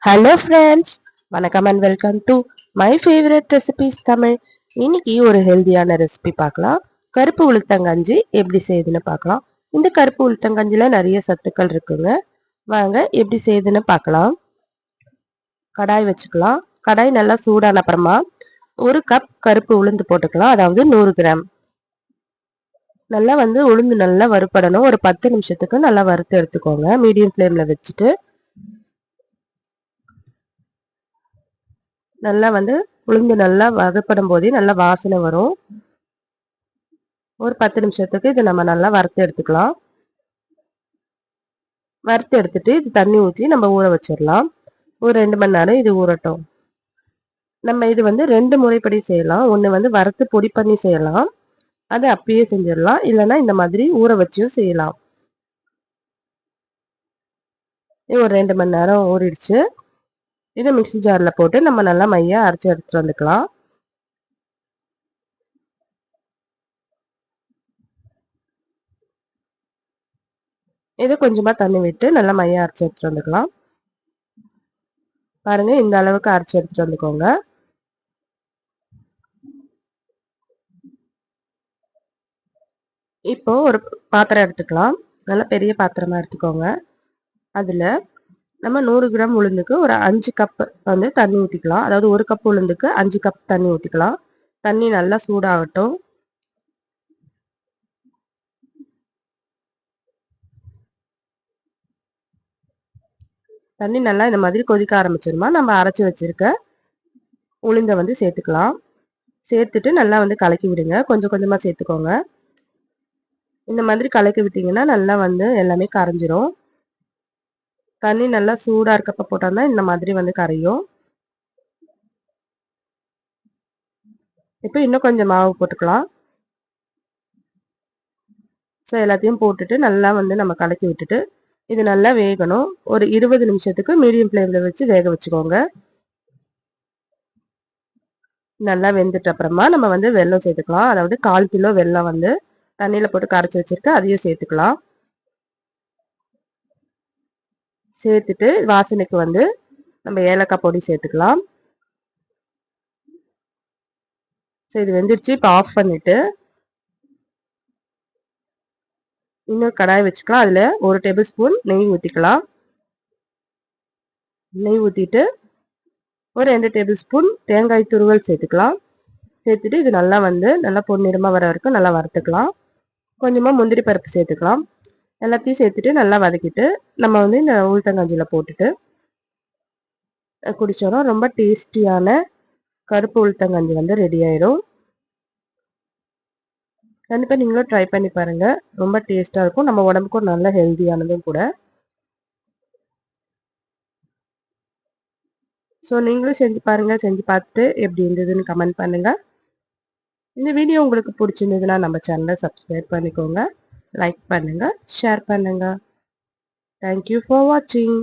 Hello friends, வணக்கம் and welcome to my favourite recipes Tamil. இன்னைக்கு ஒரு ஹெல்தியான ரெசிபி பார்க்கலாம். கருப்பு உளுத்தங்கஞ்சி எப்படி செய்யுதுன்னு பார்க்கலாம். இந்த கருப்பு உளுத்தங்கஞ்சில நிறைய சத்துக்கள் இருக்குங்க. வாங்க எப்படி செய்யுதுன்னு பார்க்கலாம். கடாய் வச்சுக்கலாம். கடாய் நல்லா சூடான அப்புறமா ஒரு கப் கருப்பு உளுந்து போட்டுக்கலாம், அதாவது 100 கிராம். நல்லா உளுந்து நல்லா வறுப்படணும். ஒரு 10 நிமிஷத்துக்கு நல்லா வறுத்து எடுத்துக்கோங்க, மீடியம் ஃப்ளேம்ல வச்சுட்டு. நல்லா உளுந்து நல்லா வதப்படும் போதே நல்லா வாசனை வரும். ஒரு 10 நிமிஷத்துக்கு இது நம்ம நல்லா வறுத்து எடுத்துக்கலாம். வறுத்து எடுத்துட்டு இது தண்ணி ஊற்றி நம்ம ஊற வச்சிடலாம். ஒரு 2 மணி நேரம் இது ஊறட்டும். நம்ம இது 2 முறைப்படி செய்யலாம். ஒன்று வறுத்து பொடி பண்ணி செய்யலாம், அதை அப்படியே செஞ்சிடலாம். இல்லைன்னா இந்த மாதிரி ஊற வச்சியும் செய்யலாம். இது ஒரு 2 மணி நேரம் ஊறிடுச்சு. இதை மிக்சி ஜாரில் போட்டு நம்ம நல்லா மையா அரைச்சி எடுத்துட்டு வந்துக்கலாம். இதை கொஞ்சமா தண்ணி விட்டு நல்லா மையா அரைச்சி எடுத்துட்டு வந்துக்கலாம். பாருங்க, இந்த அளவுக்கு அரைச்சி எடுத்துட்டு வந்துக்கோங்க. இப்போ ஒரு பாத்திரம் எடுத்துக்கலாம். நல்லா பெரிய பாத்திரமா எடுத்துக்கோங்க. அதுல நம்ம 100 கிராம் உளுந்துக்கு ஒரு 5 கப் தண்ணி ஊற்றிக்கலாம். அதாவது ஒரு கப் உளுந்துக்கு 5 கப் தண்ணி ஊற்றிக்கலாம். தண்ணி நல்லா சூடாகட்டும். தண்ணி நல்லா இந்த மாதிரி கொதிக்க ஆரம்பிச்சிருமா நம்ம அரைச்சி வச்சிருக்க உளுந்தை சேர்த்துக்கலாம். சேர்த்துட்டு நல்லா கலக்கி விடுங்க. கொஞ்சம் கொஞ்சமா சேர்த்துக்கோங்க. இந்த மாதிரி கலக்கி விட்டீங்கன்னா நல்லா எல்லாமே கரைஞ்சிரும். தண்ணி நல்லா சூடா இருக்கப்ப போட்டோம்னா இந்த மாதிரி கரையும். இப்போ இன்னும் கொஞ்சம் மாவு போட்டுக்கலாம். ஸோ எல்லாத்தையும் போட்டுட்டு நல்லா நம்ம கலக்கி விட்டுட்டு இது நல்லா வேகணும். ஒரு 20 நிமிஷத்துக்கு மீடியம் ஃப்ளேம்ல வச்சு வேக வச்சுக்கோங்க. நல்லா வெந்துட்ட அப்புறமா நம்ம வெல்லம் சேர்த்துக்கலாம். அதாவது 1/4 கிலோ வெல்லம் தண்ணியில போட்டு கரைச்சி வச்சிருக்க அதையும் சேர்த்துக்கலாம். சேர்த்துட்டு வாசனைக்கு நம்ம ஏலக்காய் பொடி சேர்த்துக்கலாம். ஸோ இது வெந்துருச்சு. இப்போ ஆஃப் பண்ணிட்டு இன்னொரு கடாய் வச்சுக்கலாம். அதுல 1 டேபிள் ஸ்பூன் நெய் ஊற்றிக்கலாம். நெய் ஊற்றிட்டு ஒரு 2 டேபிள் ஸ்பூன் தேங்காய் துருவல் சேர்த்துக்கலாம். சேர்த்துட்டு இது நல்லா நல்லா பொன்னிறமா வர வரைக்கும் நல்லா வறுத்துக்கலாம். கொஞ்சமா முந்திரி பருப்பு சேர்த்துக்கலாம். எல்லாத்தையும் சேர்த்துட்டு நல்லா வதக்கிட்டு நம்ம இந்த உளுத்தங்கஞ்சியில் போட்டுட்டு குடிச்சோன்னா ரொம்ப டேஸ்டியான கருப்பு உளுத்தங்கஞ்சி ரெடி ஆயிடும். கண்டிப்பாக நீங்களும் ட்ரை பண்ணி பாருங்க. ரொம்ப டேஸ்ட்டாக இருக்கும். நம்ம உடம்புக்கும் நல்ல ஹெல்த்தியானதும் கூட. ஸோ நீங்களும் செஞ்சு பாருங்க. செஞ்சு பார்த்துட்டு எப்படி இருந்ததுன்னு கமெண்ட் பண்ணுங்க. இந்த வீடியோ உங்களுக்கு பிடிச்சிருந்ததுன்னா நம்ம சேனலை சப்ஸ்கிரைப் பண்ணிக்கோங்க, லைக் பண்ணுங்க, ஷேர் பண்ணுங்க. தேங்க்யூ ஃபார் வாட்சிங்.